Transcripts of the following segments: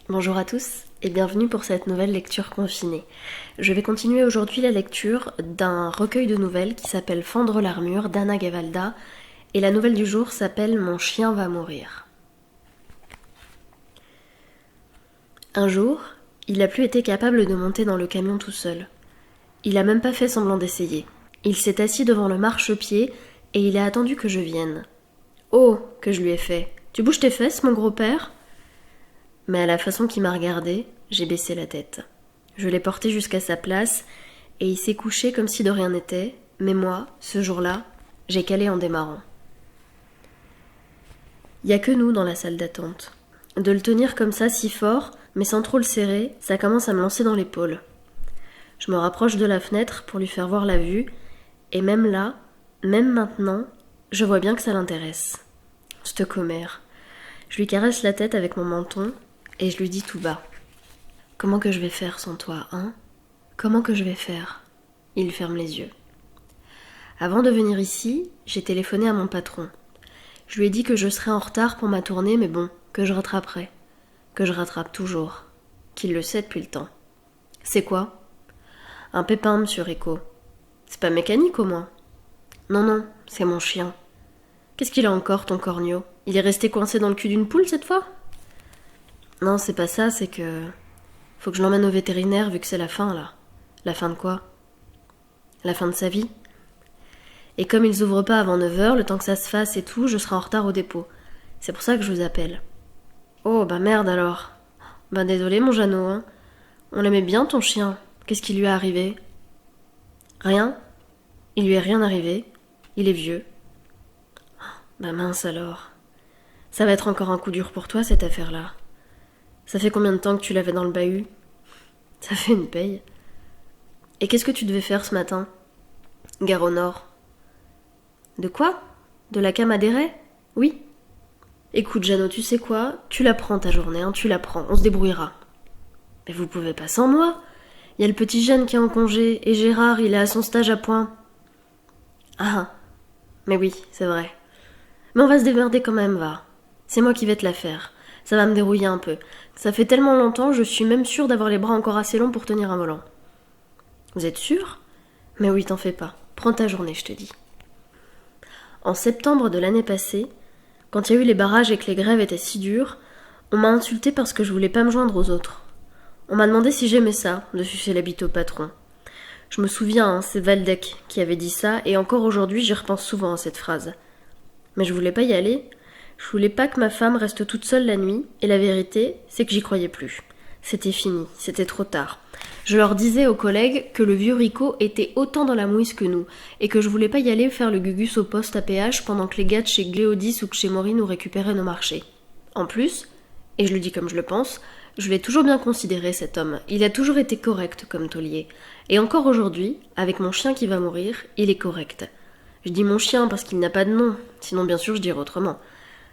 Bonjour à tous et bienvenue pour cette nouvelle lecture confinée. Je vais continuer aujourd'hui la lecture d'un recueil de nouvelles qui s'appelle Fendre l'armure d'Anna Gavalda et la nouvelle du jour s'appelle Mon chien va mourir. Un jour, il n'a plus été capable de monter dans le camion tout seul. Il a même pas fait semblant d'essayer. Il s'est assis devant le marchepied et il a attendu que je vienne. « Oh !» que je lui ai fait. « Tu bouges tes fesses, mon gros père ?» Mais à la façon qu'il m'a regardé, j'ai baissé la tête. Je l'ai porté jusqu'à sa place et il s'est couché comme si de rien n'était, mais moi, ce jour-là, j'ai calé en démarrant. Il n'y a que nous dans la salle d'attente. De le tenir comme ça si fort, mais sans trop le serrer, ça commence à me lancer dans l'épaule. Je me rapproche de la fenêtre pour lui faire voir la vue, et même là, même maintenant, je vois bien que ça l'intéresse. C'te commère. Je lui caresse la tête avec mon menton, et je lui dis tout bas. « Comment que je vais faire sans toi, hein ? Comment que je vais faire ?» Il ferme les yeux. Avant de venir ici, j'ai téléphoné à mon patron. Je lui ai dit que je serais en retard pour ma tournée, mais bon, que je rattraperai. Que je rattrape toujours. Qu'il le sait depuis le temps. C'est quoi ? Un pépin, monsieur Rico. C'est pas mécanique au moins ? Non, c'est mon chien. Qu'est-ce qu'il a encore, ton corneau ? Il est resté coincé dans le cul d'une poule cette fois ? Non, c'est pas ça, c'est que... Faut que je l'emmène au vétérinaire vu que c'est la fin, là. La fin de quoi ? La fin de sa vie. Et comme ils ouvrent pas avant 9h, le temps que ça se fasse et tout, je serai en retard au dépôt. C'est pour ça que je vous appelle. Oh, bah merde alors. Bah désolé mon Jeannot, hein. On l'aimait bien ton chien. Qu'est-ce qui lui est arrivé ? Rien. Il lui est rien arrivé. Il est vieux. Bah mince alors. Ça va être encore un coup dur pour toi cette affaire-là. Ça fait combien de temps que tu l'avais dans le bahut ? Ça fait une paye. Et qu'est-ce que tu devais faire ce matin ? Gare au Nord. De quoi ? De la cam à des raies ? Oui. Écoute Jeannot, tu sais quoi ? Tu la prends ta journée, hein, tu la prends, on se débrouillera. Mais vous pouvez pas sans moi. Il y a le petit Jeanne qui est en congé, et Gérard, il est à son stage à Point. Ah, mais oui, c'est vrai. Mais on va se démerder quand même, va. C'est moi qui vais te la faire. Ça va me dérouiller un peu. Ça fait tellement longtemps, je suis même sûre d'avoir les bras encore assez longs pour tenir un volant. Vous êtes sûre ? Mais oui, t'en fais pas. Prends ta journée, je te dis. En septembre de l'année passée, quand il y a eu les barrages et que les grèves étaient si dures, on m'a insultée parce que je voulais pas me joindre aux autres. On m'a demandé si j'aimais ça, de sucer la bite au patron. Je me souviens, hein, c'est Waldeck qui avait dit ça, et encore aujourd'hui, j'y repense souvent à cette phrase. Mais je voulais pas y aller. Je voulais pas que ma femme reste toute seule la nuit, et la vérité, c'est que j'y croyais plus. C'était fini, c'était trop tard. Je leur disais aux collègues que le vieux Rico était autant dans la mouise que nous, et que je voulais pas y aller faire le gugus au poste à péage pendant que les gars de chez Gléodis ou que chez Maury nous récupéraient nos marchés. En plus, et je le dis comme je le pense, je l'ai toujours bien considéré cet homme. Il a toujours été correct comme taulier. Et encore aujourd'hui, avec mon chien qui va mourir, il est correct. Je dis mon chien parce qu'il n'a pas de nom, sinon bien sûr je dirais autrement.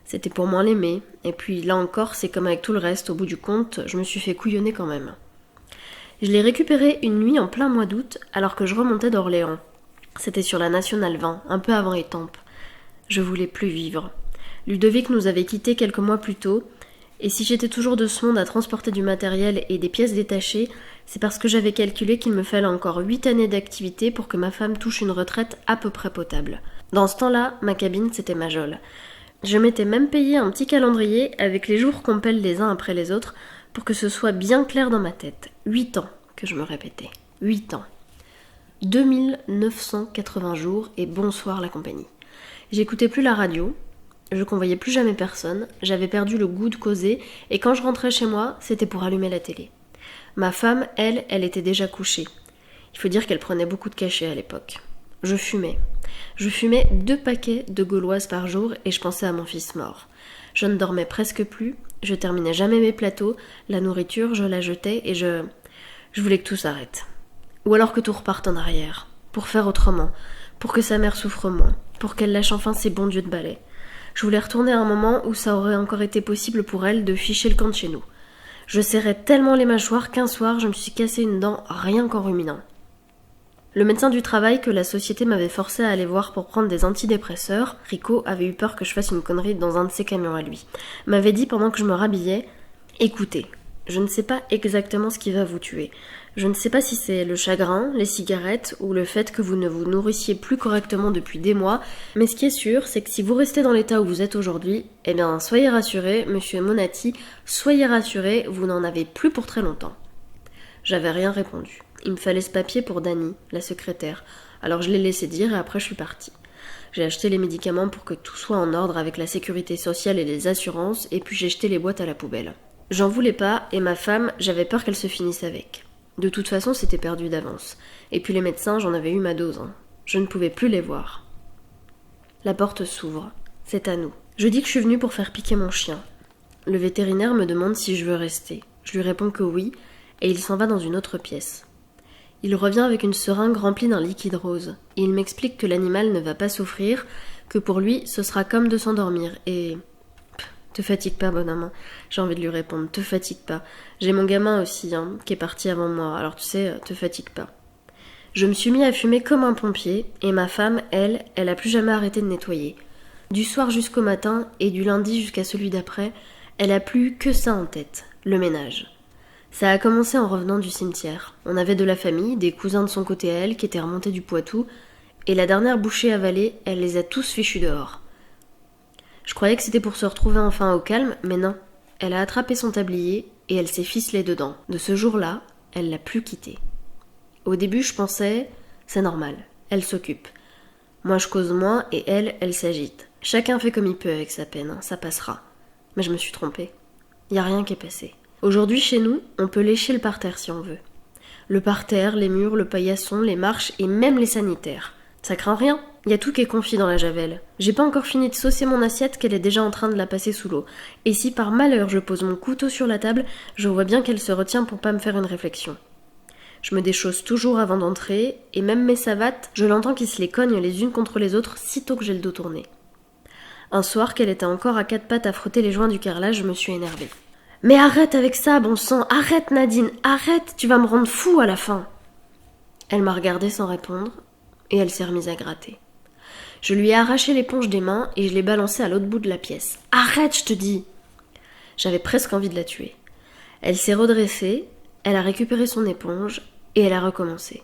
C'était pour moins l'aimer, et puis là encore, c'est comme avec tout le reste, au bout du compte, je me suis fait couillonner quand même. Je l'ai récupéré une nuit en plein mois d'août, alors que je remontais d'Orléans. C'était sur la Nationale 20, un peu avant Étampes. Je voulais plus vivre. Ludovic nous avait quittés quelques mois plus tôt, et si j'étais toujours de ce monde à transporter du matériel et des pièces détachées, c'est parce que j'avais calculé qu'il me fallait encore 8 années d'activité pour que ma femme touche une retraite à peu près potable. Dans ce temps-là, ma cabine, c'était ma geôle. Je m'étais même payé un petit calendrier avec les jours qu'on pèle les uns après les autres pour que ce soit bien clair dans ma tête. 8 ans que je me répétais. 8 ans. 2980 jours et bonsoir la compagnie. J'écoutais plus la radio, je convoyais plus jamais personne, j'avais perdu le goût de causer et quand je rentrais chez moi, c'était pour allumer la télé. Ma femme, elle était déjà couchée. Il faut dire qu'elle prenait beaucoup de cachets à l'époque. Je fumais. Je fumais 2 paquets de gauloises par jour et je pensais à mon fils mort. Je ne dormais presque plus, je terminais jamais mes plateaux, la nourriture, je la jetais et je voulais que tout s'arrête. Ou alors que tout reparte en arrière, pour faire autrement, pour que sa mère souffre moins, pour qu'elle lâche enfin ses bons dieux de balai. Je voulais retourner à un moment où ça aurait encore été possible pour elle de ficher le camp de chez nous. Je serrais tellement les mâchoires qu'un soir je me suis cassé une dent rien qu'en ruminant. Le médecin du travail que la société m'avait forcé à aller voir pour prendre des antidépresseurs, Rico avait eu peur que je fasse une connerie dans un de ses camions à lui, m'avait dit pendant que je me rhabillais « Écoutez, Je ne sais pas exactement ce qui va vous tuer. Je ne sais pas si c'est le chagrin, les cigarettes ou le fait que vous ne vous nourrissiez plus correctement depuis des mois, mais ce qui est sûr, c'est que si vous restez dans l'état où vous êtes aujourd'hui, eh bien soyez rassurés, monsieur Monati, soyez rassurés, vous n'en avez plus pour très longtemps. J'avais rien répondu. Il me fallait ce papier pour Dani, la secrétaire, alors je l'ai laissé dire et après je suis partie. J'ai acheté les médicaments pour que tout soit en ordre avec la sécurité sociale et les assurances, et puis j'ai jeté les boîtes à la poubelle. J'en voulais pas, et ma femme, j'avais peur qu'elle se finisse avec. De toute façon, c'était perdu d'avance. Et puis les médecins, j'en avais eu ma dose. Je ne pouvais plus les voir. La porte s'ouvre. C'est à nous. Je dis que je suis venue pour faire piquer mon chien. Le vétérinaire me demande si je veux rester. Je lui réponds que oui, et il s'en va dans une autre pièce. Il revient avec une seringue remplie d'un liquide rose. Et il m'explique que l'animal ne va pas souffrir, que pour lui, ce sera comme de s'endormir, et... Te fatigue pas, bonhomme. J'ai envie de lui répondre, te fatigue pas. J'ai mon gamin aussi, qui est parti avant moi, alors tu sais, te fatigue pas. Je me suis mis à fumer comme un pompier, et ma femme, elle a plus jamais arrêté de nettoyer. Du soir jusqu'au matin, et du lundi jusqu'à celui d'après, elle a plus que ça en tête, le ménage. Ça a commencé en revenant du cimetière. On avait de la famille, des cousins de son côté à elle, qui étaient remontés du Poitou, et la dernière bouchée avalée, elle les a tous fichus dehors. Je croyais que c'était pour se retrouver enfin au calme, mais non. Elle a attrapé son tablier et elle s'est ficelée dedans. De ce jour-là, elle l'a plus quitté. Au début, je pensais, c'est normal, elle s'occupe. Moi, je cause moins et elle s'agite. Chacun fait comme il peut avec sa peine, ça passera. Mais je me suis trompée. Y a rien qui est passé. Aujourd'hui, chez nous, on peut lécher le parterre si on veut. Le parterre, les murs, le paillasson, les marches et même les sanitaires. Ça craint rien. Y a tout qui est confit dans la javel. J'ai pas encore fini de saucer mon assiette qu'elle est déjà en train de la passer sous l'eau. Et si par malheur je pose mon couteau sur la table, je vois bien qu'elle se retient pour pas me faire une réflexion. Je me déchausse toujours avant d'entrer, et même mes savates, je l'entends qui se les cognent les unes contre les autres sitôt que j'ai le dos tourné. Un soir qu'elle était encore à quatre pattes à frotter les joints du carrelage, je me suis énervée. « Mais arrête avec ça, bon sang, arrête Nadine, arrête, tu vas me rendre fou à la fin !» Elle m'a regardée sans répondre, et elle s'est remise à gratter. Je lui ai arraché l'éponge des mains et je l'ai balancée à l'autre bout de la pièce. « Arrête, je te dis !» J'avais presque envie de la tuer. Elle s'est redressée, elle a récupéré son éponge et elle a recommencé.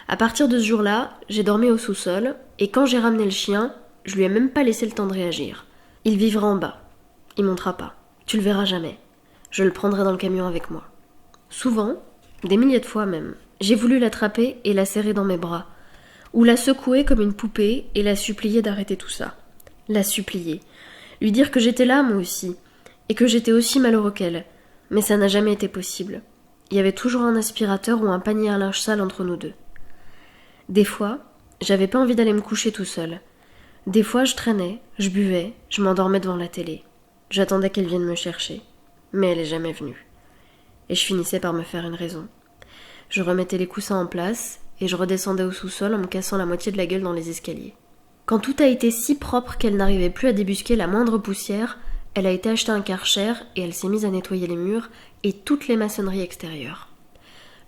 À partir de ce jour-là, j'ai dormi au sous-sol et quand j'ai ramené le chien, je lui ai même pas laissé le temps de réagir. Il vivra en bas. Il montera pas. Tu le verras jamais. Je le prendrai dans le camion avec moi. Souvent, des milliers de fois même, j'ai voulu l'attraper et la serrer dans mes bras. Ou la secouer comme une poupée et la supplier d'arrêter tout ça. La supplier. Lui dire que j'étais là, moi aussi. Et que j'étais aussi malheureux qu'elle. Mais ça n'a jamais été possible. Il y avait toujours un aspirateur ou un panier à linge sale entre nous deux. Des fois, j'avais pas envie d'aller me coucher tout seul. Des fois, je traînais, je buvais, je m'endormais devant la télé. J'attendais qu'elle vienne me chercher. Mais elle est jamais venue. Et je finissais par me faire une raison. Je remettais les coussins en place et je redescendais au sous-sol en me cassant la moitié de la gueule dans les escaliers. Quand tout a été si propre qu'elle n'arrivait plus à débusquer la moindre poussière, elle a été acheter un Karcher et elle s'est mise à nettoyer les murs et toutes les maçonneries extérieures.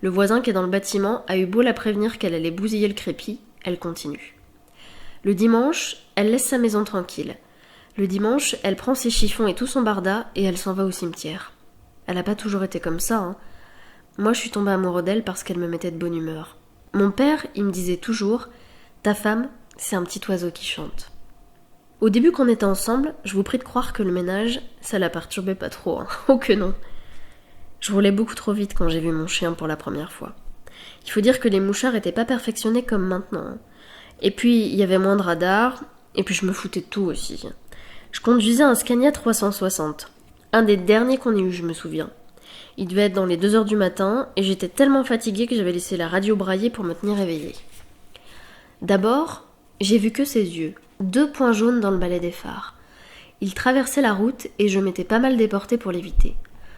Le voisin qui est dans le bâtiment a eu beau la prévenir qu'elle allait bousiller le crépi, elle continue. Le dimanche, elle laisse sa maison tranquille. Le dimanche, elle prend ses chiffons et tout son barda et elle s'en va au cimetière. Elle n'a pas toujours été comme ça, Moi, je suis tombée amoureux d'elle parce qu'elle me mettait de bonne humeur. Mon père, il me disait toujours « Ta femme, c'est un petit oiseau qui chante. » Au début qu'on était ensemble, je vous prie de croire que le ménage, ça la perturbait pas trop, Oh que non. Je roulais beaucoup trop vite quand j'ai vu mon chien pour la première fois. Il faut dire que les mouchards étaient pas perfectionnés comme maintenant. Et puis, il y avait moins de radars, et puis je me foutais de tout aussi. Je conduisais un Scania 360. Un des derniers qu'on ait eu, je me souviens. Il devait être dans les 2h du matin, et j'étais tellement fatiguée que j'avais laissé la radio brailler pour me tenir éveillée. D'abord, j'ai vu que ses yeux, 2 points jaunes dans le balai des phares. Il traversait la route et je m'étais pas mal déportée pour l'éviter.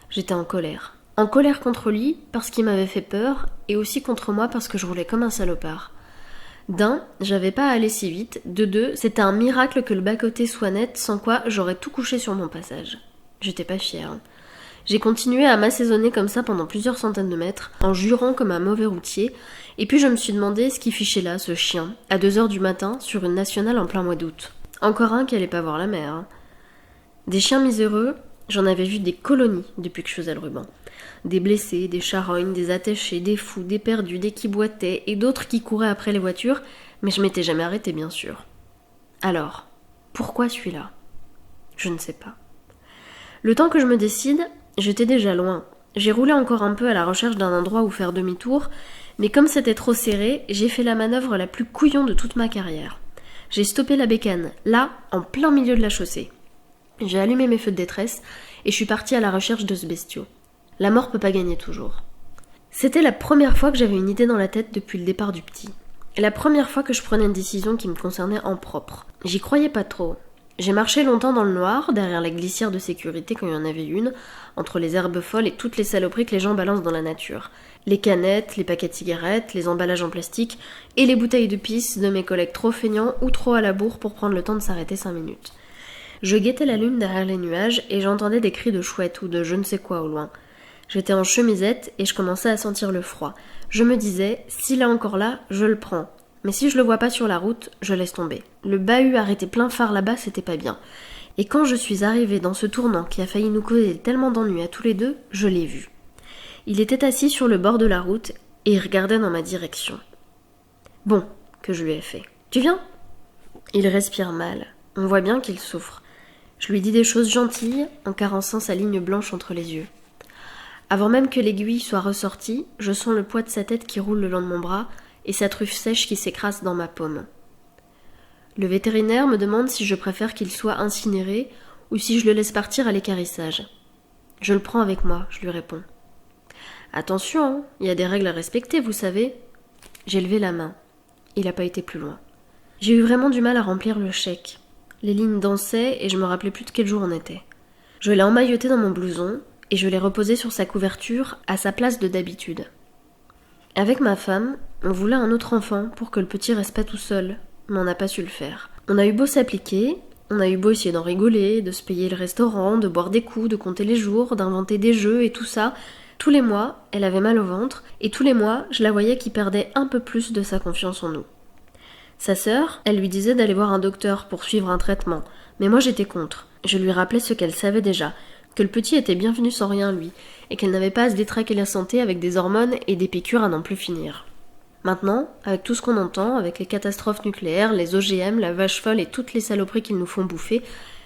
J'étais en colère. En colère contre lui, parce qu'il m'avait fait peur, et aussi contre moi parce que je roulais comme un salopard. D'un, j'avais pas à aller si vite. De deux, c'était un miracle que le bas-côté soit net, sans quoi j'aurais tout couché sur mon passage. J'étais pas fière. J'ai continué à m'assaisonner comme ça pendant plusieurs centaines de mètres, en jurant comme un mauvais routier, et puis je me suis demandé ce qu'il fichait là, ce chien, à 2h du matin, sur une nationale en plein mois d'août. Encore un qui allait pas voir la mer. Des chiens miséreux, j'en avais vu des colonies depuis que je faisais le ruban. Des blessés, des charognes, des attachés, des fous, des perdus, des qui boitaient et d'autres qui couraient après les voitures, mais je m'étais jamais arrêtée bien sûr. Alors, pourquoi celui-là ? Je ne sais pas. Le temps que je me décide, j'étais déjà loin. J'ai roulé encore un peu à la recherche d'un endroit où faire demi-tour, mais comme c'était trop serré, j'ai fait la manœuvre la plus couillon de toute ma carrière. J'ai stoppé la bécane, là, en plein milieu de la chaussée. J'ai allumé mes feux de détresse et je suis partie à la recherche de ce bestiau. La mort peut pas gagner toujours. C'était la première fois que j'avais une idée dans la tête depuis le départ du petit. Et la première fois que je prenais une décision qui me concernait en propre. J'y croyais pas trop. J'ai marché longtemps dans le noir, derrière la glissière de sécurité quand il y en avait une, entre les herbes folles et toutes les saloperies que les gens balancent dans la nature. Les canettes, les paquets de cigarettes, les emballages en plastique et les bouteilles de pisse de mes collègues trop feignants ou trop à la bourre pour prendre le temps de s'arrêter 5 minutes. Je guettais la lune derrière les nuages et j'entendais des cris de chouettes ou de je ne sais quoi au loin. J'étais en chemisette et je commençais à sentir le froid. Je me disais, s'il est encore là, je le prends. Mais si je le vois pas sur la route, je laisse tomber. Le bahut arrêté plein phare là-bas, c'était pas bien. Et quand je suis arrivée dans ce tournant qui a failli nous causer tellement d'ennuis à tous les deux, je l'ai vu. Il était assis sur le bord de la route et il regardait dans ma direction. Bon, que je lui ai fait. Tu viens ? Il respire mal. On voit bien qu'il souffre. Je lui dis des choses gentilles en carençant sa ligne blanche entre les yeux. Avant même que l'aiguille soit ressortie, je sens le poids de sa tête qui roule le long de mon bras et sa truffe sèche qui s'écrase dans ma paume. Le vétérinaire me demande si je préfère qu'il soit incinéré ou si je le laisse partir à l'équarrissage. Je le prends avec moi, je lui réponds. Attention, hein, il y a des règles à respecter, vous savez. J'ai levé la main. Il n'a pas été plus loin. J'ai eu vraiment du mal à remplir le chèque. Les lignes dansaient et je me rappelais plus de quel jour on était. Je l'ai emmailloté dans mon blouson et je l'ai reposé sur sa couverture à sa place de d'habitude. Avec ma femme, on voulait un autre enfant pour que le petit reste pas tout seul, mais on n'a pas su le faire. On a eu beau s'appliquer, on a eu beau essayer d'en rigoler, de se payer le restaurant, de boire des coups, de compter les jours, d'inventer des jeux et tout ça. Tous les mois, elle avait mal au ventre et tous les mois, je la voyais qui perdait un peu plus de sa confiance en nous. Sa sœur, elle lui disait d'aller voir un docteur pour suivre un traitement, mais moi j'étais contre. Je lui rappelais ce qu'elle savait déjà, que le petit était bienvenu sans rien lui, et qu'elle n'avait pas à se détraquer la santé avec des hormones et des piqûres à n'en plus finir. Maintenant, avec tout ce qu'on entend, avec les catastrophes nucléaires, les OGM, la vache folle et toutes les saloperies qu'ils nous font bouffer,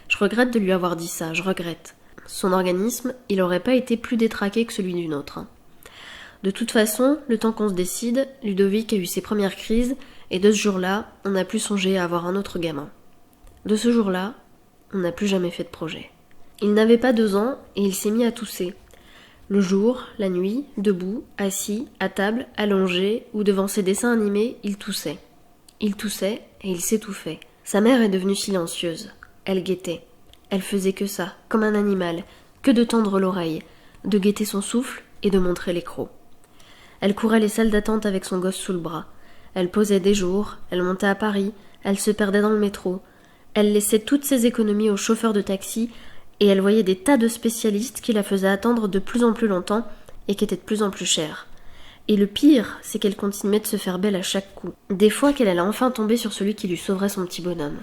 je regrette de lui avoir dit ça, je regrette. Son organisme, il aurait pas été plus détraqué que celui d'une autre. De toute façon, le temps qu'on se décide, Ludovic a eu ses premières crises, et de ce jour-là, on n'a plus songé à avoir un autre gamin. De ce jour-là, on n'a plus jamais fait de projet. Il n'avait pas 2 ans, et il s'est mis à tousser. Le jour, la nuit, debout, assis, à table, allongé, ou devant ses dessins animés, il toussait. Il toussait, et il s'étouffait. Sa mère est devenue silencieuse. Elle guettait. Elle faisait que ça, comme un animal, que de tendre l'oreille, de guetter son souffle et de montrer les crocs. Elle courait les salles d'attente avec son gosse sous le bras. Elle posait des jours, elle montait à Paris, elle se perdait dans le métro. Elle laissait toutes ses économies aux chauffeurs de taxi et elle voyait des tas de spécialistes qui la faisaient attendre de plus en plus longtemps et qui étaient de plus en plus chers. Et le pire, c'est qu'elle continuait de se faire belle à chaque coup. Des fois qu'elle allait enfin tomber sur celui qui lui sauverait son petit bonhomme.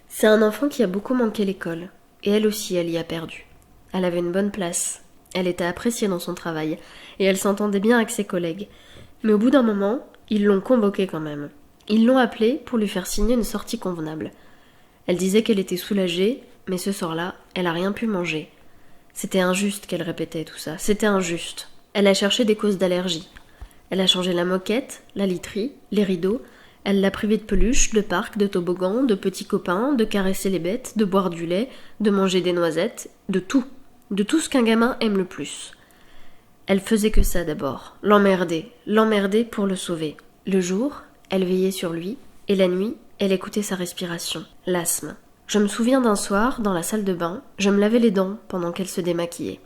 C'est un enfant qui a beaucoup manqué l'école. Et elle aussi, elle y a perdu. Elle avait une bonne place. Elle était appréciée dans son travail. Et elle s'entendait bien avec ses collègues. Mais au bout d'un moment, ils l'ont convoquée quand même. Ils l'ont appelée pour lui faire signer une sortie convenable. Elle disait qu'elle était soulagée, mais ce soir-là, elle a rien pu manger. C'était injuste qu'elle répétait tout ça. C'était injuste. Elle a cherché des causes d'allergie. Elle a changé la moquette, la literie, les rideaux. Elle l'a privée de peluches, de parcs, de toboggans, de petits copains, de caresser les bêtes, de boire du lait, de manger des noisettes, de tout ce qu'un gamin aime le plus. Elle faisait que ça d'abord, l'emmerder pour le sauver. Le jour, elle veillait sur lui, et la nuit, elle écoutait sa respiration, l'asthme. Je me souviens d'un soir, dans la salle de bain, je me lavais les dents pendant qu'elle se démaquillait.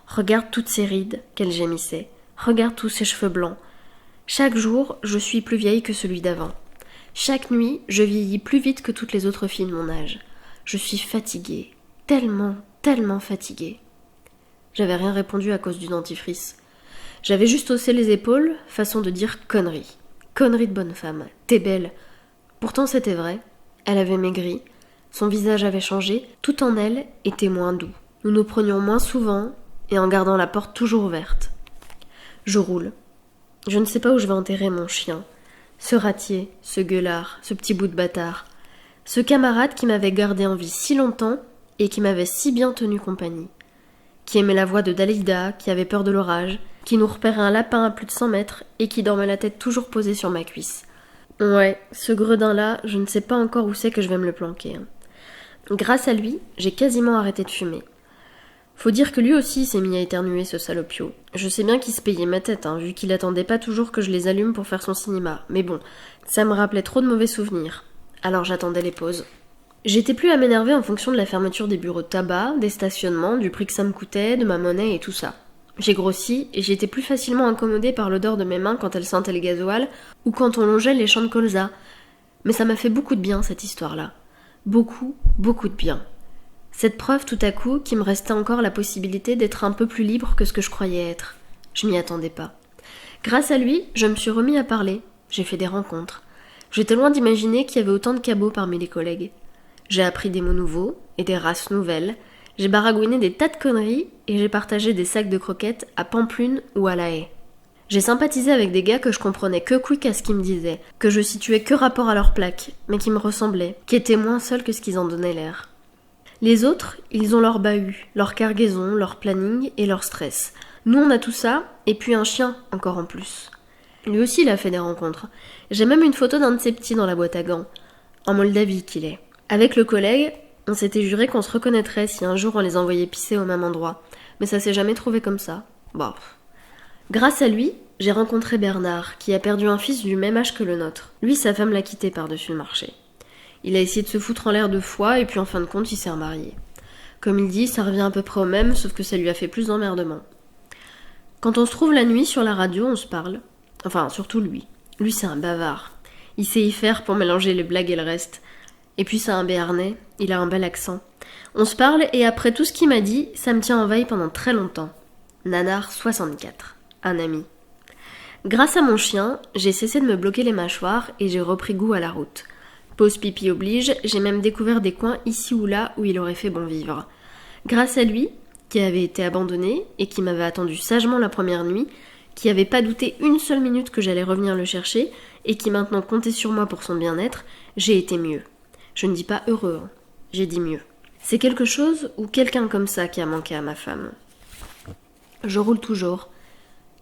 Regarde toutes ces rides qu'elle gémissait, regarde tous ses cheveux blancs. Chaque jour, je suis plus vieille que celui d'avant. Chaque nuit, je vieillis plus vite que toutes les autres filles de mon âge. Je suis fatiguée, tellement fatiguée. J'avais rien répondu à cause du dentifrice. J'avais juste haussé les épaules, façon de dire connerie. Connerie de bonne femme, t'es belle. Pourtant c'était vrai, elle avait maigri, son visage avait changé, tout en elle était moins doux. Nous nous prenions moins souvent, et en gardant la porte toujours ouverte. Je roule. Je ne sais pas où je vais enterrer mon chien. Ce ratier, ce gueulard, ce petit bout de bâtard. Ce camarade qui m'avait gardé en vie si longtemps et qui m'avait si bien tenu compagnie. Qui aimait la voix de Dalida, qui avait peur de l'orage, qui nous repérait un lapin à plus de 100 mètres et qui dormait la tête toujours posée sur ma cuisse. Ouais, ce gredin-là, je ne sais pas encore où c'est que je vais me le planquer. Grâce à lui, j'ai quasiment arrêté de fumer. Faut dire que lui aussi s'est mis à éternuer, ce salopio. Je sais bien qu'il se payait ma tête, vu qu'il attendait pas toujours que je les allume pour faire son cinéma. Mais bon, ça me rappelait trop de mauvais souvenirs. Alors j'attendais les pauses. J'étais plus à m'énerver en fonction de la fermeture des bureaux de tabac, des stationnements, du prix que ça me coûtait, de ma monnaie et tout ça. J'ai grossi et j'étais plus facilement incommodée par l'odeur de mes mains quand elles sentaient le gasoil ou quand on longeait les champs de colza. Mais ça m'a fait beaucoup de bien, cette histoire-là. Beaucoup, beaucoup de bien. Cette preuve tout à coup qu'il me restait encore la possibilité d'être un peu plus libre que ce que je croyais être. Je m'y attendais pas. Grâce à lui, je me suis remis à parler. J'ai fait des rencontres. J'étais loin d'imaginer qu'il y avait autant de cabots parmi les collègues. J'ai appris des mots nouveaux et des races nouvelles. J'ai baragouiné des tas de conneries et j'ai partagé des sacs de croquettes à Pampelune ou à La Haye. J'ai sympathisé avec des gars que je comprenais que quick à ce qu'ils me disaient, que je situais que rapport à leur plaque, mais qui me ressemblaient, qui étaient moins seuls que ce qu'ils en donnaient l'air. Les autres, ils ont leur bahut, leur cargaison, leur planning et leur stress. Nous, on a tout ça, et puis un chien, encore en plus. Lui aussi, il a fait des rencontres. J'ai même une photo d'un de ses petits dans la boîte à gants. En Moldavie qu'il est. Avec le collègue, on s'était juré qu'on se reconnaîtrait si un jour on les envoyait pisser au même endroit. Mais ça s'est jamais trouvé comme ça. Bon. Grâce à lui, j'ai rencontré Bernard, qui a perdu un fils du même âge que le nôtre. Lui, sa femme l'a quitté par-dessus le marché. Il a essayé de se foutre en l'air 2 fois, et puis en fin de compte, il s'est remarié. Comme il dit, ça revient à peu près au même, sauf que ça lui a fait plus d'emmerdement. Quand on se trouve la nuit sur la radio, on se parle. Enfin, surtout lui. Lui, c'est un bavard. Il sait y faire pour mélanger les blagues et le reste. Et puis, c'est un béarnais, il a un bel accent. On se parle, et après tout ce qu'il m'a dit, ça me tient en veille pendant très longtemps. Nanar 64, un ami. Grâce à mon chien, j'ai cessé de me bloquer les mâchoires, et j'ai repris goût à la route. Pause pipi oblige, j'ai même découvert des coins ici ou là où il aurait fait bon vivre. Grâce à lui, qui avait été abandonné et qui m'avait attendu sagement la première nuit, qui avait pas douté une seule minute que j'allais revenir le chercher et qui maintenant comptait sur moi pour son bien-être, j'ai été mieux. Je ne dis pas heureux, j'ai dit mieux. C'est quelque chose ou quelqu'un comme ça qui a manqué à ma femme. Je roule toujours.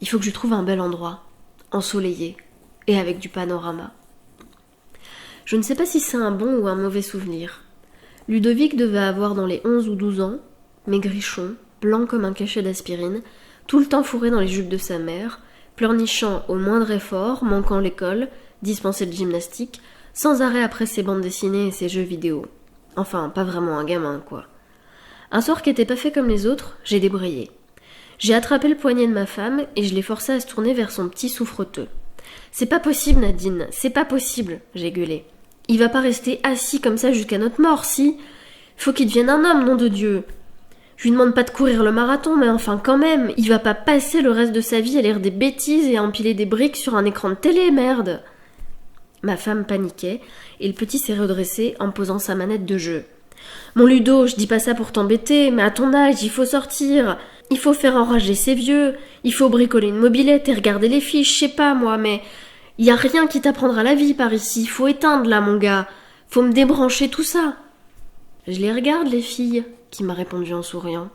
Il faut que je trouve un bel endroit, ensoleillé et avec du panorama. Je ne sais pas si c'est un bon ou un mauvais souvenir. Ludovic devait avoir dans les 11 ou 12 ans, maigrichon, blanc comme un cachet d'aspirine, tout le temps fourré dans les jupes de sa mère, pleurnichant au moindre effort, manquant l'école, dispensé de gymnastique, sans arrêt après ses bandes dessinées et ses jeux vidéo. Enfin, pas vraiment un gamin, quoi. Un soir qui était pas fait comme les autres, j'ai débrayé. J'ai attrapé le poignet de ma femme et je l'ai forcé à se tourner vers son petit souffreteux. « C'est pas possible, Nadine, c'est pas possible !» j'ai gueulé. « Il va pas rester assis comme ça jusqu'à notre mort, si ? Faut qu'il devienne un homme, nom de Dieu !» Je lui demande pas de courir le marathon, mais enfin quand même, il va pas passer le reste de sa vie à lire des bêtises et à empiler des briques sur un écran de télé, merde. Ma femme paniquait, et le petit s'est redressé en posant sa manette de jeu. Mon Ludo, je dis pas ça pour t'embêter, mais à ton âge, il faut sortir. Il faut faire enrager ses vieux. Il faut bricoler une mobilette et regarder les fiches, je sais pas moi, mais y a rien qui t'apprendra la vie par ici. Faut éteindre là, mon gars. Faut me débrancher tout ça. Je les regarde, les filles, qui m'a répondu en souriant.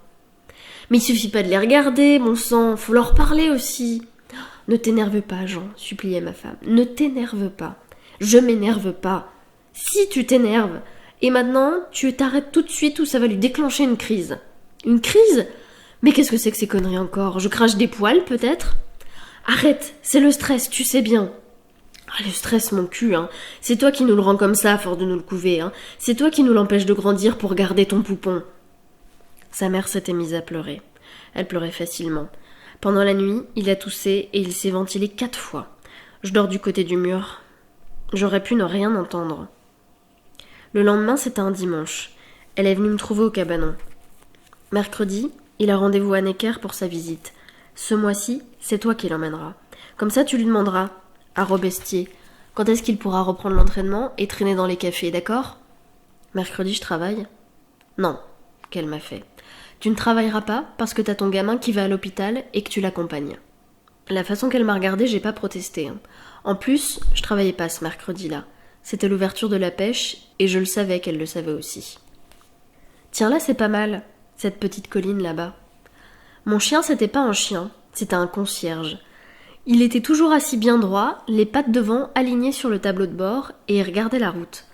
Mais il suffit pas de les regarder, mon sang, faut leur parler aussi. Ne t'énerve pas, Jean, suppliait ma femme. Ne t'énerve pas. Je m'énerve pas. Si tu t'énerves. Et maintenant, tu t'arrêtes tout de suite ou ça va lui déclencher une crise. Une crise ? Mais qu'est-ce que c'est que ces conneries encore ? Je crache des poils, peut-être ? Arrête, c'est le stress, tu sais bien. Ah, le stress, mon cul, hein. C'est toi qui nous le rends comme ça, à force de nous le couver, hein. C'est toi qui nous l'empêche de grandir pour garder ton poupon. Sa mère s'était mise à pleurer. Elle pleurait facilement. Pendant la nuit, il a toussé et il s'est ventilé 4 fois. Je dors du côté du mur. J'aurais pu ne rien entendre. Le lendemain, c'était un dimanche. Elle est venue me trouver au cabanon. Mercredi, il a rendez-vous à Necker pour sa visite. Ce mois-ci, c'est toi qui l'emmèneras. Comme ça, tu lui demanderas, à Robestier, quand est-ce qu'il pourra reprendre l'entraînement et traîner dans les cafés, d'accord ? Mercredi, je travaille ? Non, qu'elle m'a fait. Tu ne travailleras pas parce que t'as ton gamin qui va à l'hôpital et que tu l'accompagnes. » La façon qu'elle m'a regardée, j'ai pas protesté. En plus, je travaillais pas ce mercredi-là. C'était l'ouverture de la pêche et je le savais qu'elle le savait aussi. Tiens, là, c'est pas mal, cette petite colline là-bas. Mon chien, c'était pas un chien, c'était un concierge. Il était toujours assis bien droit, les pattes devant alignées sur le tableau de bord, et il regardait la route.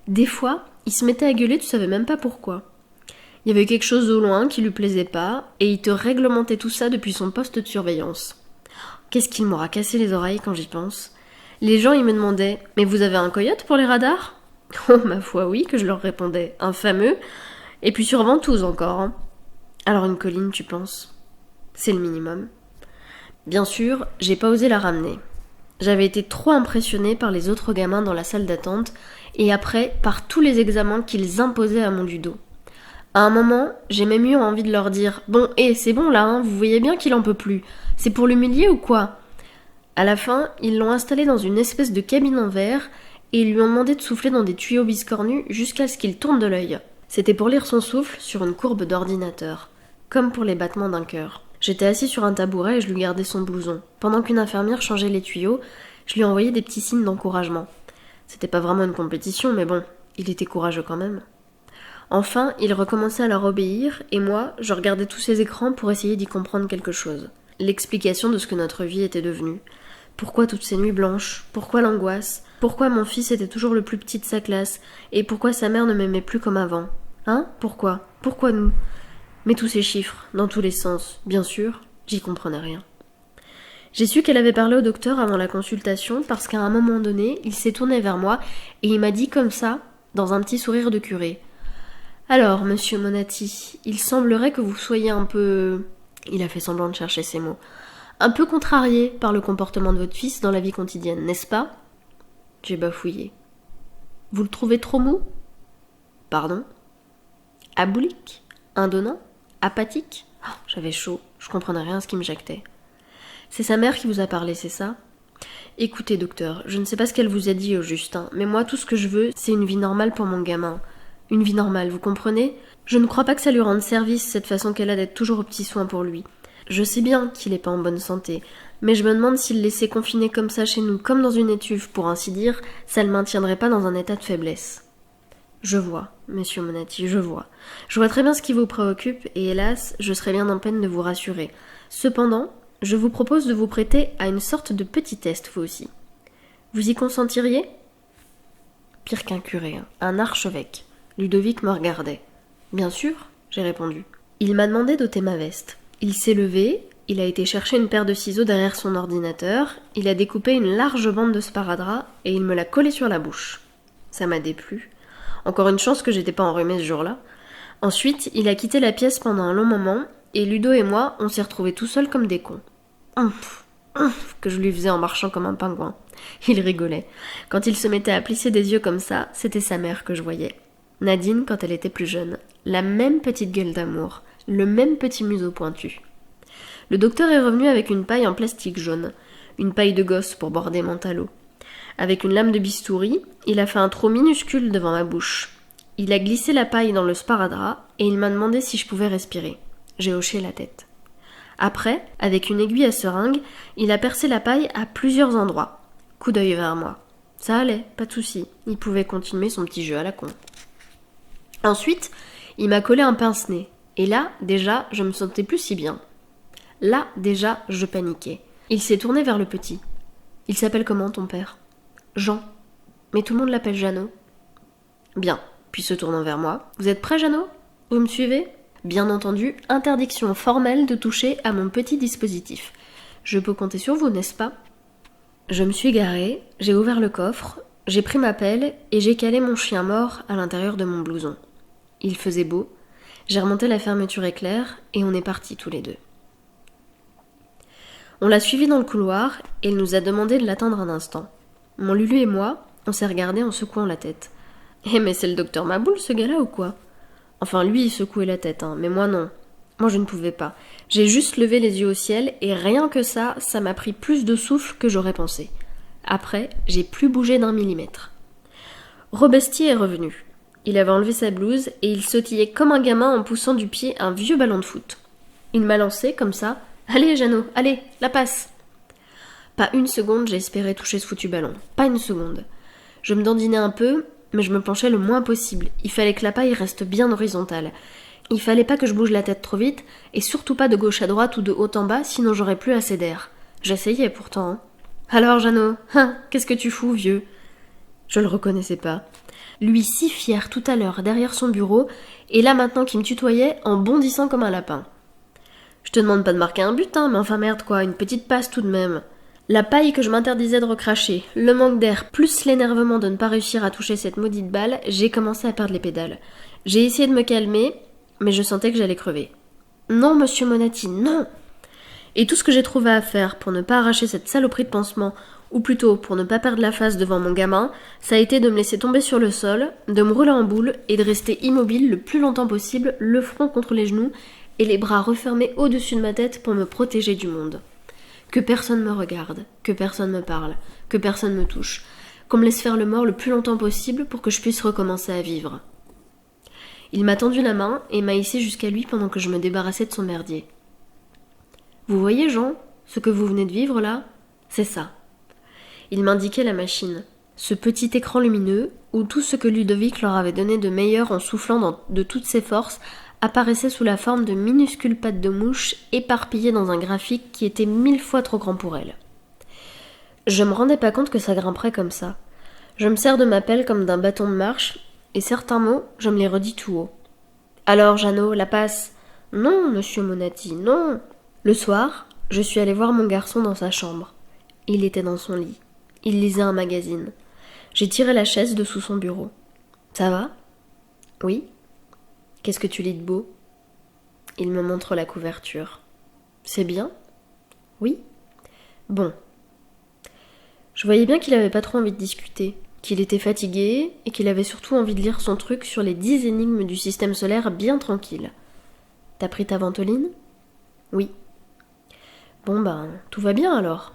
Des fois, il se mettait à gueuler, tu savais même pas pourquoi. Il y avait quelque chose au loin qui lui plaisait pas, et il te réglementait tout ça depuis son poste de surveillance. Qu'est-ce qu'il m'aura cassé les oreilles quand j'y pense. Les gens, ils me demandaient « Mais vous avez un coyote pour les radars ?» Oh, ma foi, oui, que je leur répondais. Un fameux, et puis sur Ventouse encore. Hein. Alors une colline, tu penses? C'est le minimum. Bien sûr, j'ai pas osé la ramener. J'avais été trop impressionnée par les autres gamins dans la salle d'attente, et après, par tous les examens qu'ils imposaient à mon Ludo. À un moment, j'ai même eu envie de leur dire « Bon, c'est bon là, hein, vous voyez bien qu'il en peut plus. C'est pour l'humilier ou quoi ?» À la fin, ils l'ont installé dans une espèce de cabine en verre et ils lui ont demandé de souffler dans des tuyaux biscornus jusqu'à ce qu'il tourne de l'œil. C'était pour lire son souffle sur une courbe d'ordinateur, comme pour les battements d'un cœur. J'étais assis sur un tabouret et je lui gardais son blouson. Pendant qu'une infirmière changeait les tuyaux, je lui envoyais des petits signes d'encouragement. C'était pas vraiment une compétition, mais bon, il était courageux quand même. Enfin, il recommençait à leur obéir, et moi, je regardais tous ces écrans pour essayer d'y comprendre quelque chose. L'explication de ce que notre vie était devenue. Pourquoi toutes ces nuits blanches? Pourquoi l'angoisse? Pourquoi mon fils était toujours le plus petit de sa classe? Et pourquoi sa mère ne m'aimait plus comme avant? Hein? Pourquoi? Pourquoi nous? Mais tous ces chiffres, dans tous les sens, bien sûr, j'y comprenais rien. J'ai su qu'elle avait parlé au docteur avant la consultation parce qu'à un moment donné, il s'est tourné vers moi et il m'a dit comme ça, dans un petit sourire de curé. « Alors, monsieur Monati, il semblerait que vous soyez un peu... » Il a fait semblant de chercher ses mots. « Un peu contrarié par le comportement de votre fils dans la vie quotidienne, n'est-ce pas ?» J'ai bafouillé. « Vous le trouvez trop mou ?»« Pardon ?»« Aboulique ? Indolent ? Apathique ?» J'avais chaud, je comprenais rien à ce qui me jactait. « C'est sa mère qui vous a parlé, c'est ça ? Écoutez, docteur, je ne sais pas ce qu'elle vous a dit au juste, mais moi tout ce que je veux, c'est une vie normale pour mon gamin. Une vie normale, vous comprenez ? Je ne crois pas que ça lui rende service, cette façon qu'elle a d'être toujours aux petits soins pour lui. Je sais bien qu'il n'est pas en bonne santé, mais je me demande s'il le laissait confiner comme ça chez nous, comme dans une étuve, pour ainsi dire, ça le maintiendrait pas dans un état de faiblesse. Je vois, monsieur Monati, je vois. Je vois très bien ce qui vous préoccupe, et hélas, je serais bien en peine de vous rassurer. Cependant, je vous propose de vous prêter à une sorte de petit test, vous aussi. Vous y consentiriez ? Pire qu'un curé, un archevêque. Ludovic me regardait. « Bien sûr, » j'ai répondu. Il m'a demandé d'ôter ma veste. Il s'est levé, il a été chercher une paire de ciseaux derrière son ordinateur, il a découpé une large bande de sparadrap et il me l'a collée sur la bouche. Ça m'a déplu. Encore une chance que j'étais pas enrhumée ce jour-là. Ensuite, il a quitté la pièce pendant un long moment et Ludo et moi, on s'est retrouvés tout seuls comme des cons. Que je lui faisais en marchant comme un pingouin. Il rigolait. Quand il se mettait à plisser des yeux comme ça, c'était sa mère que je voyais. Nadine quand elle était plus jeune. La même petite gueule d'amour. Le même petit museau pointu. Le docteur est revenu avec une paille en plastique jaune. Une paille de gosse pour border mon talot. Avec une lame de bistouri, il a fait un trou minuscule devant ma bouche. Il a glissé la paille dans le sparadrap et il m'a demandé si je pouvais respirer. J'ai hoché la tête. Après, avec une aiguille à seringue, il a percé la paille à plusieurs endroits. Coup d'œil vers moi. Ça allait, pas de souci. Il pouvait continuer son petit jeu à la con. Ensuite, il m'a collé un pince-nez. Et là, déjà, je me sentais plus si bien. Là, déjà, je paniquais. Il s'est tourné vers le petit. « Il s'appelle comment, ton père ?»« Jean. Mais tout le monde l'appelle Jeannot. »« Bien. » Puis se tournant vers moi. « Vous êtes prêt, Jeannot ? Vous me suivez ? » Bien entendu, interdiction formelle de toucher à mon petit dispositif. Je peux compter sur vous, n'est-ce pas ? Je me suis garée, j'ai ouvert le coffre, j'ai pris ma pelle et j'ai calé mon chien mort à l'intérieur de mon blouson. Il faisait beau, j'ai remonté la fermeture éclair et on est partis tous les deux. On l'a suivi dans le couloir et il nous a demandé de l'attendre un instant. Mon Lulu et moi, on s'est regardés en secouant la tête. « mais c'est le docteur Maboul, ce gars-là, ou quoi ?» Enfin, lui, il secouait la tête, mais moi non. Moi, je ne pouvais pas. J'ai juste levé les yeux au ciel et rien que ça m'a pris plus de souffle que j'aurais pensé. Après, j'ai plus bougé d'1 millimètre. Robestier est revenu. Il avait enlevé sa blouse et il sautillait comme un gamin en poussant du pied un vieux ballon de foot. Il m'a lancé comme ça. Allez, Jeannot, allez, la passe. Pas une seconde, j'ai espéré toucher ce foutu ballon. Pas une seconde. Je me dandinais un peu, mais je me penchais le moins possible. Il fallait que la paille reste bien horizontale. Il fallait pas que je bouge la tête trop vite, et surtout pas de gauche à droite ou de haut en bas, sinon j'aurais plus assez d'air. J'essayais pourtant. Hein. Alors, Jeannot, qu'est-ce que tu fous, vieux ? Je le reconnaissais pas. Lui si fier tout à l'heure derrière son bureau, et là maintenant qui me tutoyait en bondissant comme un lapin. Je te demande pas de marquer un but, mais enfin merde quoi, une petite passe tout de même. La paille que je m'interdisais de recracher, le manque d'air, plus l'énervement de ne pas réussir à toucher cette maudite balle, j'ai commencé à perdre les pédales. J'ai essayé de me calmer, mais je sentais que j'allais crever. Non, monsieur Monati, non ! Et tout ce que j'ai trouvé à faire pour ne pas arracher cette saloperie de pansement, ou plutôt pour ne pas perdre la face devant mon gamin, ça a été de me laisser tomber sur le sol, de me rouler en boule et de rester immobile le plus longtemps possible, le front contre les genoux et les bras refermés au-dessus de ma tête pour me protéger du monde. Que personne me regarde, que personne me parle, que personne me touche, qu'on me laisse faire le mort le plus longtemps possible pour que je puisse recommencer à vivre. Il m'a tendu la main et m'a hissé jusqu'à lui pendant que je me débarrassais de son merdier. Vous voyez, Jean, ce que vous venez de vivre là, c'est ça. Il m'indiquait la machine, ce petit écran lumineux où tout ce que Ludovic leur avait donné de meilleur en soufflant de toutes ses forces apparaissait sous la forme de minuscules pattes de mouche éparpillées dans un graphique qui était 1000 fois trop grand pour elle. Je me rendais pas compte que ça grimperait comme ça. Je me sers de ma pelle comme d'un bâton de marche, et certains mots, je me les redis tout haut. Alors, Jeannot, la passe. Non, monsieur Monati, non. Le soir, je suis allée voir mon garçon dans sa chambre. Il était dans son lit. Il lisait un magazine. J'ai tiré la chaise de sous son bureau. Ça va ? Oui. Qu'est-ce que tu lis de beau ? Il me montre la couverture. C'est bien ? Oui. Bon. Je voyais bien qu'il avait pas trop envie de discuter, qu'il était fatigué et qu'il avait surtout envie de lire son truc sur les 10 énigmes du système solaire bien tranquille. T'as pris ta ventoline ? Oui. Bon tout va bien alors ?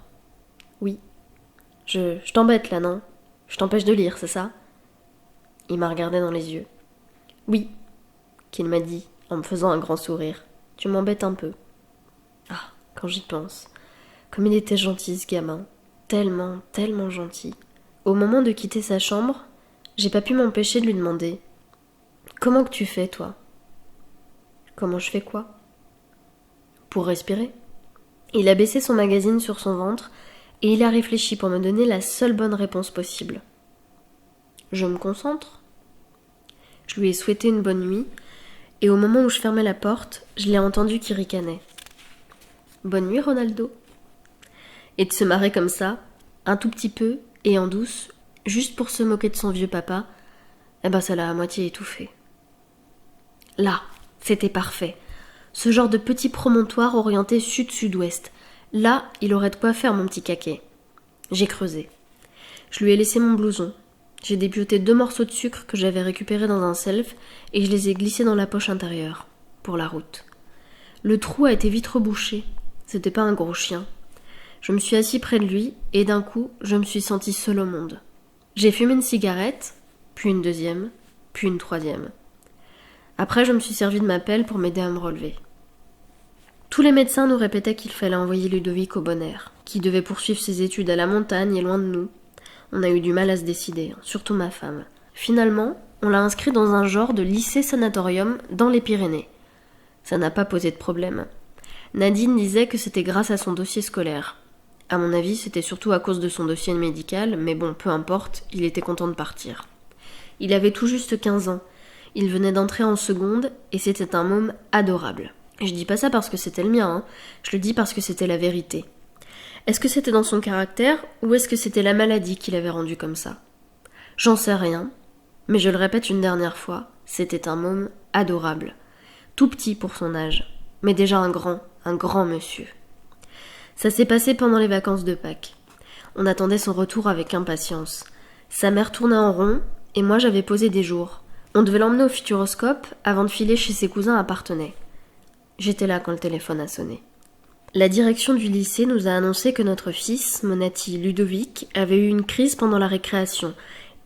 Oui. Je t'embête là, non ? Je t'empêche de lire, c'est ça ? Il m'a regardé dans les yeux. Oui, qu'il m'a dit, en me faisant un grand sourire. Tu m'embêtes un peu. Ah, quand j'y pense. Comme il était gentil ce gamin. Tellement, tellement gentil. Au moment de quitter sa chambre, j'ai pas pu m'empêcher de lui demander. Comment que tu fais, toi ? Comment je fais quoi ? Pour respirer. Il a baissé son magazine sur son ventre et il a réfléchi pour me donner la seule bonne réponse possible. Je me concentre. Je lui ai souhaité une bonne nuit, et au moment où je fermais la porte, je l'ai entendu qui ricanait. Bonne nuit, Ronaldo. Et de se marrer comme ça, un tout petit peu, et en douce, juste pour se moquer de son vieux papa, ça l'a à moitié étouffé. Là, c'était parfait. Ce genre de petit promontoire orienté sud-sud-ouest. Là, il aurait de quoi faire mon petit caquet. J'ai creusé. Je lui ai laissé mon blouson. J'ai débioté 2 morceaux de sucre que j'avais récupérés dans un self et je les ai glissés dans la poche intérieure, pour la route. Le trou a été vite rebouché. C'était pas un gros chien. Je me suis assis près de lui et d'un coup, je me suis sentie seule au monde. J'ai fumé une cigarette, puis une deuxième, puis une troisième. Après, je me suis servi de ma pelle pour m'aider à me relever. Tous les médecins nous répétaient qu'il fallait envoyer Ludovic au bon air, qu'il devait poursuivre ses études à la montagne et loin de nous. On a eu du mal à se décider, surtout ma femme. Finalement, on l'a inscrit dans un genre de lycée-sanatorium dans les Pyrénées. Ça n'a pas posé de problème. Nadine disait que c'était grâce à son dossier scolaire. À mon avis, c'était surtout à cause de son dossier médical, mais bon, peu importe, il était content de partir. Il avait tout juste 15 ans. Il venait d'entrer en seconde, et c'était un môme adorable. Je dis pas ça parce que c'était le mien, je le dis parce que c'était la vérité. Est-ce que c'était dans son caractère, ou est-ce que c'était la maladie qui l'avait rendu comme ça ? J'en sais rien, mais je le répète une dernière fois, c'était un môme adorable. Tout petit pour son âge, mais déjà un grand monsieur. Ça s'est passé pendant les vacances de Pâques. On attendait son retour avec impatience. Sa mère tournait en rond, et moi j'avais posé des jours. On devait l'emmener au Futuroscope avant de filer chez ses cousins à Parthenay. J'étais là quand le téléphone a sonné. La direction du lycée nous a annoncé que notre fils, Monati Ludovic, avait eu une crise pendant la récréation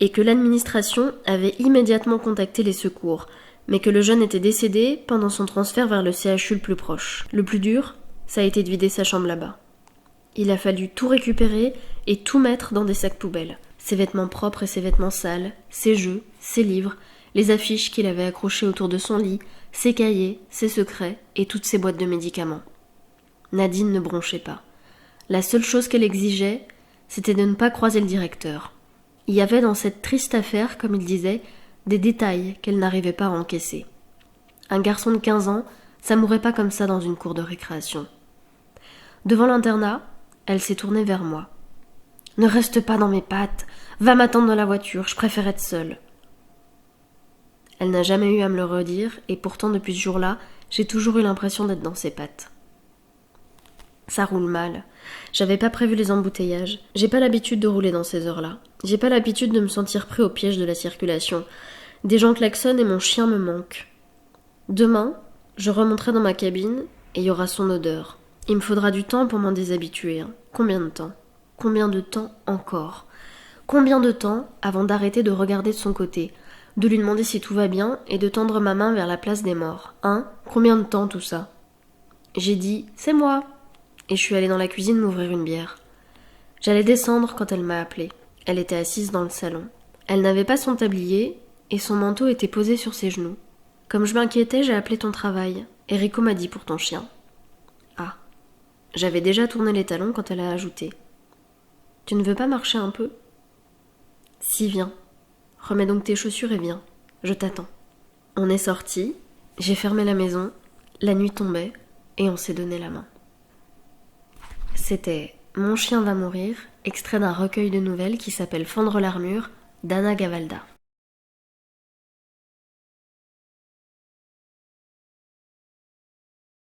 et que l'administration avait immédiatement contacté les secours, mais que le jeune était décédé pendant son transfert vers le CHU le plus proche. Le plus dur, ça a été de vider sa chambre là-bas. Il a fallu tout récupérer et tout mettre dans des sacs poubelles. Ses vêtements propres et ses vêtements sales, ses jeux, ses livres, les affiches qu'il avait accrochées autour de son lit, ses cahiers, ses secrets et toutes ses boîtes de médicaments. Nadine ne bronchait pas. La seule chose qu'elle exigeait, c'était de ne pas croiser le directeur. Il y avait dans cette triste affaire, comme il disait, des détails qu'elle n'arrivait pas à encaisser. Un garçon de 15 ans, ça mourait pas comme ça dans une cour de récréation. Devant l'internat, elle s'est tournée vers moi. « Ne reste pas dans mes pattes, va m'attendre dans la voiture, je préfère être seule. » Elle n'a jamais eu à me le redire, et pourtant depuis ce jour-là, j'ai toujours eu l'impression d'être dans ses pattes. Ça roule mal. J'avais pas prévu les embouteillages. J'ai pas l'habitude de rouler dans ces heures-là. J'ai pas l'habitude de me sentir pris au piège de la circulation. Des gens klaxonnent et mon chien me manque. Demain, je remonterai dans ma cabine et il y aura son odeur. Il me faudra du temps pour m'en déshabituer. Combien de temps ? Combien de temps encore ? Combien de temps avant d'arrêter de regarder de son côté, de lui demander si tout va bien et de tendre ma main vers la place des morts ? Combien de temps tout ça ? J'ai dit « c'est moi !» et je suis allée dans la cuisine m'ouvrir une bière. J'allais descendre quand elle m'a appelée. Elle était assise dans le salon. Elle n'avait pas son tablier et son manteau était posé sur ses genoux. Comme je m'inquiétais, j'ai appelé ton travail. Enrico m'a dit pour ton chien. Ah. J'avais déjà tourné les talons quand elle a ajouté. Tu ne veux pas marcher un peu ? Si, viens. Remets donc tes chaussures et viens. Je t'attends. On est sortis, j'ai fermé la maison, la nuit tombait et on s'est donné la main. C'était Mon chien va mourir, extrait d'un recueil de nouvelles qui s'appelle Fendre l'armure d'Anna Gavalda.